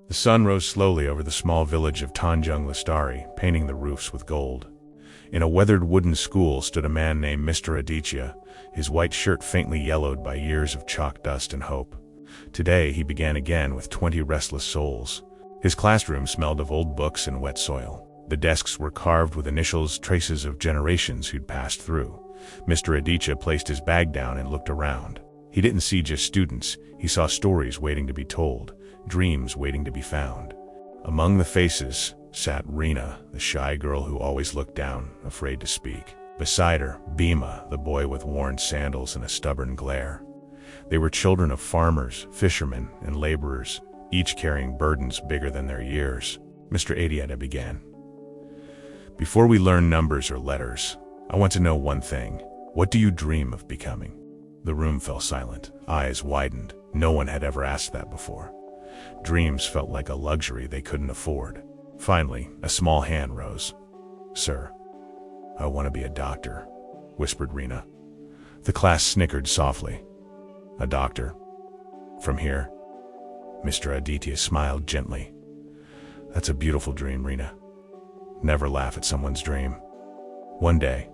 The sun rose slowly over the small village of Tanjung Lestari, painting the roofs with gold. In a weathered wooden school stood a man named Mr. Aditya, his white shirt faintly yellowed by years of chalk dust and hope. Today he began again with 20 restless souls. His classroom smelled of old books and wet soil. The desks were carved with initials, traces of generations who'd passed through. Mr. Aditya placed his bag down and looked around. He didn't see just students, he saw stories waiting to be told, dreams waiting to be found. Among the faces sat Rina, the shy girl who always looked down, afraid to speak. Beside her, Bhima, the boy with worn sandals and a stubborn glare. They were children of farmers, fishermen, and laborers, each carrying burdens bigger than their years. Mr. Aditya began. Before we learn numbers or letters, I want to know one thing. What do you dream of becoming? The room fell silent, eyes widened. No one had ever asked that before. Dreams felt like a luxury they couldn't afford. Finally, a small hand rose. "Sir, I want to be a doctor," whispered Rina. The class snickered softly. "A doctor? From here?" Mr. Aditya smiled gently. "That's a beautiful dream, Rina. Never laugh at someone's dream. One day,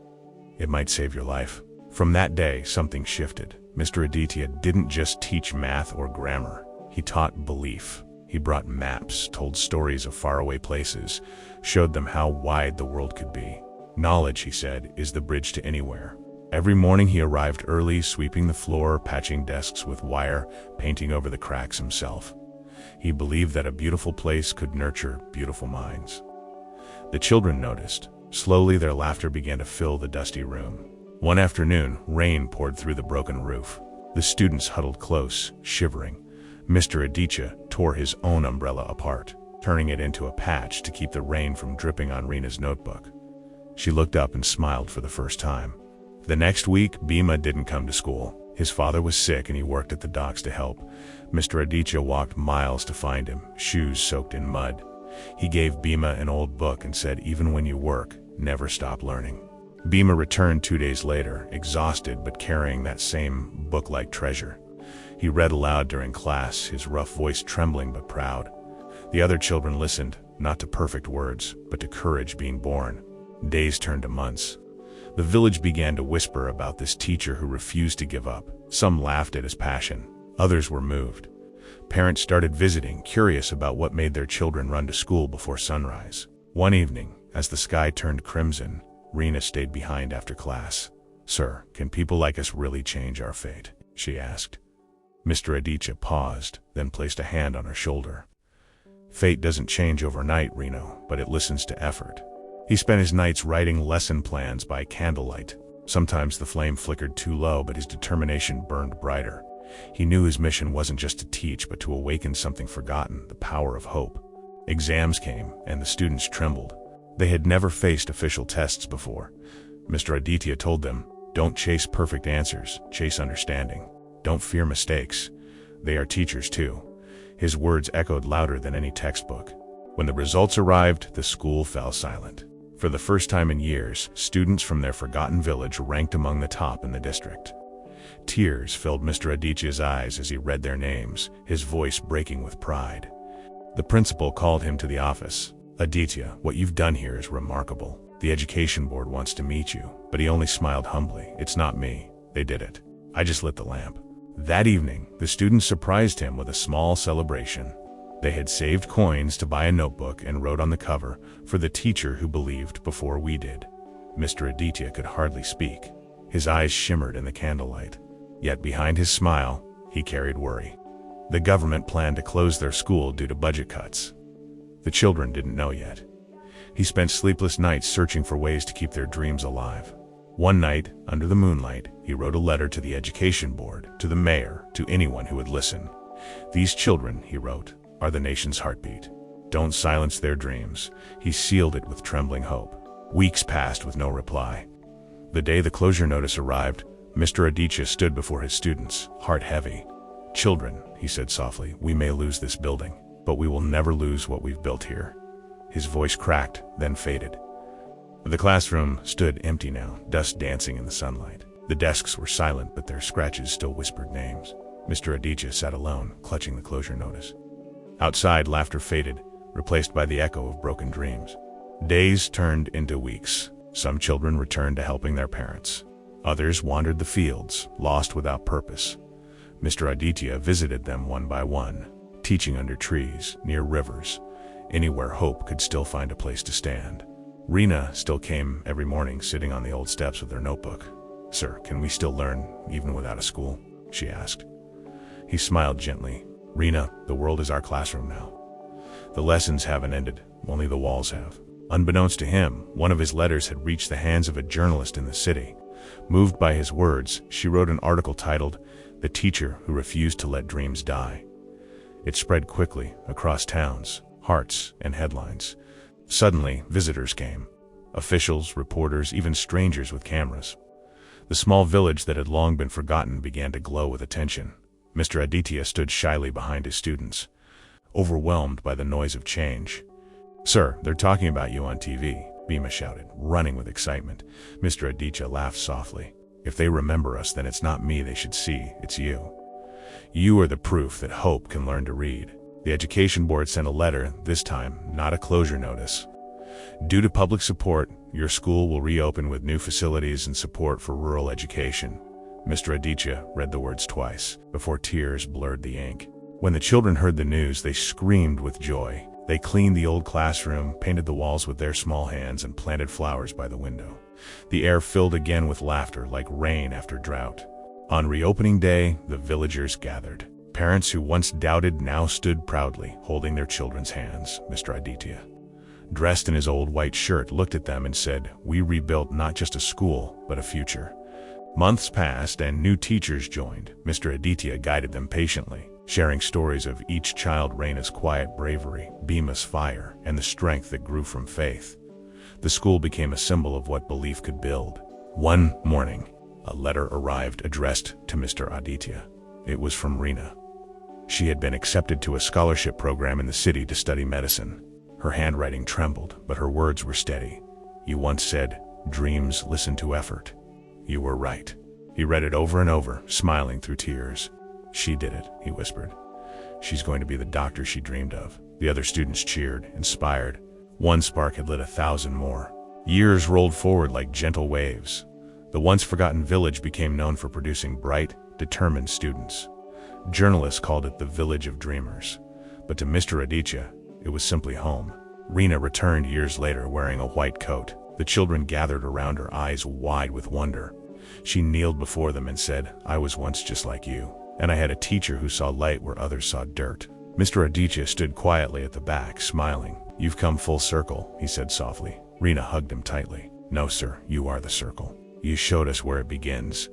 it might save your life." From that day, something shifted. Mr. Aditya didn't just teach math or grammar. He taught belief. He brought maps, told stories of faraway places, showed them how wide the world could be. Knowledge, he said, is the bridge to anywhere. Every morning he arrived early, sweeping the floor, patching desks with wire, painting over the cracks himself. He believed that a beautiful place could nurture beautiful minds. The children noticed. Slowly their laughter began to fill the dusty room. One afternoon, rain poured through the broken roof. The students huddled close, shivering. Mr. Aditya tore his own umbrella apart, turning it into a patch to keep the rain from dripping on Rina's notebook. She looked up and smiled for the first time. The next week, Bhima didn't come to school. His father was sick and he worked at the docks to help. Mr. Aditya walked miles to find him, shoes soaked in mud. He gave Bhima an old book and said, "Even when you work, never stop learning." Bhima returned 2 days later, exhausted but carrying that same book-like treasure. He read aloud during class, his rough voice trembling but proud. The other children listened, not to perfect words, but to courage being born. Days turned to months. The village began to whisper about this teacher who refused to give up. Some laughed at his passion. Others were moved. Parents started visiting, curious about what made their children run to school before sunrise. One evening, as the sky turned crimson, Rina stayed behind after class. "Sir, can people like us really change our fate?" she asked. Mr. Aditya paused, then placed a hand on her shoulder. "Fate doesn't change overnight, Reno, but it listens to effort." He spent his nights writing lesson plans by candlelight. Sometimes the flame flickered too low, but his determination burned brighter. He knew his mission wasn't just to teach, but to awaken something forgotten, the power of hope. Exams came, and the students trembled. They had never faced official tests before. Mr. Aditya told them, "Don't chase perfect answers, chase understanding. Don't fear mistakes. They are teachers too." His words echoed louder than any textbook. When the results arrived, the school fell silent. For the first time in years, students from their forgotten village ranked among the top in the district. Tears filled Mr. Aditya's eyes as he read their names, his voice breaking with pride. The principal called him to the office. "Aditya, what you've done here is remarkable. The education board wants to meet you." But he only smiled humbly. "It's not me. They did it. I just lit the lamp." That evening, the students surprised him with a small celebration. They had saved coins to buy a notebook and wrote on the cover, "For the teacher who believed before we did." Mr. Aditya could hardly speak. His eyes shimmered in the candlelight. Yet behind his smile, he carried worry. The government planned to close their school due to budget cuts. The children didn't know yet. He spent sleepless nights searching for ways to keep their dreams alive. One night, under the moonlight, he wrote a letter to the education board, to the mayor, to anyone who would listen. "These children," he wrote, "are the nation's heartbeat. Don't silence their dreams." He sealed it with trembling hope. Weeks passed with no reply. The day the closure notice arrived, Mr. Aditya stood before his students, heart heavy. "Children," he said softly, "we may lose this building, but we will never lose what we've built here." His voice cracked, then faded. The classroom stood empty now, dust dancing in the sunlight. The desks were silent, but their scratches still whispered names. Mr. Aditya sat alone, clutching the closure notice. Outside, laughter faded, replaced by the echo of broken dreams. Days turned into weeks. Some children returned to helping their parents. Others wandered the fields, lost without purpose. Mr. Aditya visited them one by one, teaching under trees, near rivers, anywhere hope could still find a place to stand. Rena still came every morning, sitting on the old steps with her notebook. "Sir, can we still learn, even without a school?" she asked. He smiled gently. "Rena, the world is our classroom now. The lessons haven't ended, only the walls have." Unbeknownst to him, one of his letters had reached the hands of a journalist in the city. Moved by his words, she wrote an article titled, "The Teacher Who Refused to Let Dreams Die." It spread quickly across towns, hearts, and headlines. Suddenly, visitors came. Officials, reporters, even strangers with cameras. The small village that had long been forgotten began to glow with attention. Mr. Aditya stood shyly behind his students, overwhelmed by the noise of change. "Sir, they're talking about you on TV," Bhima shouted, running with excitement. Mr. Aditya laughed softly. "If they remember us, then it's not me they should see, it's you. You are the proof that hope can learn to read." The education board sent a letter, this time not a closure notice. "Due to public support, your school will reopen with new facilities and support for rural education." Mr. Aditya read the words twice, before tears blurred the ink. When the children heard the news, they screamed with joy. They cleaned the old classroom, painted the walls with their small hands, and planted flowers by the window. The air filled again with laughter, like rain after drought. On reopening day, the villagers gathered. Parents who once doubted now stood proudly, holding their children's hands. Mr. Aditya, dressed in his old white shirt, looked at them and said, "We rebuilt not just a school, but a future." Months passed and new teachers joined. Mr. Aditya guided them patiently, sharing stories of each child, Rena's quiet bravery, Bhima's fire, and the strength that grew from faith. The school became a symbol of what belief could build. One morning, a letter arrived addressed to Mr. Aditya. It was from Rena. She had been accepted to a scholarship program in the city to study medicine. Her handwriting trembled, but her words were steady. "You once said, 'Dreams listen to effort.' You were right." He read it over and over, smiling through tears. "She did it," he whispered. "She's going to be the doctor she dreamed of." The other students cheered, inspired. One spark had lit 1,000 more. Years rolled forward like gentle waves. The once forgotten village became known for producing bright, determined students. Journalists called it the Village of Dreamers. But to Mr. Aditya, it was simply home. Rena returned years later wearing a white coat. The children gathered around her, eyes wide with wonder. She kneeled before them and said, "I was once just like you, and I had a teacher who saw light where others saw dirt." Mr. Aditya stood quietly at the back, smiling. "You've come full circle," he said softly. Rena hugged him tightly. "No, sir, you are the circle. You showed us where it begins,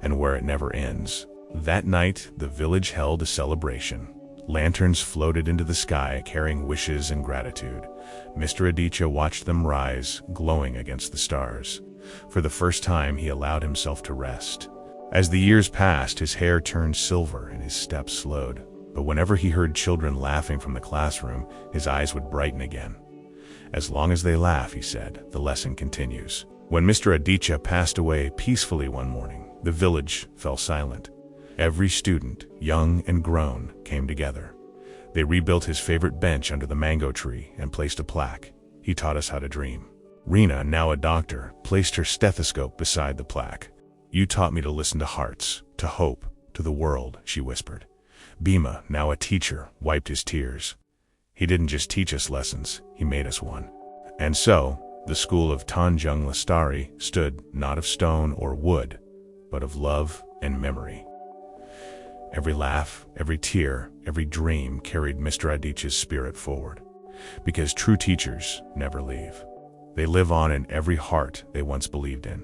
and where it never ends." That night, the village held a celebration. Lanterns floated into the sky, carrying wishes and gratitude. Mr. Aditya watched them rise, glowing against the stars. For the first time, he allowed himself to rest. As the years passed, his hair turned silver and his steps slowed. But whenever he heard children laughing from the classroom, his eyes would brighten again. "As long as they laugh," he said, "the lesson continues." When Mr. Aditya passed away peacefully one morning, the village fell silent. Every student, young and grown, came together. They rebuilt his favorite bench under the mango tree and placed a plaque. "He taught us how to dream." Rena, now a doctor, placed her stethoscope beside the plaque. "You taught me to listen to hearts, to hope, to the world," she whispered. Bhima, now a teacher, wiped his tears. "He didn't just teach us lessons, he made us one." And so, the school of Tanjung Lestari stood not of stone or wood, but of love and memory. Every laugh, every tear, every dream carried Mr. Aditya's spirit forward. Because true teachers never leave. They live on in every heart they once believed in.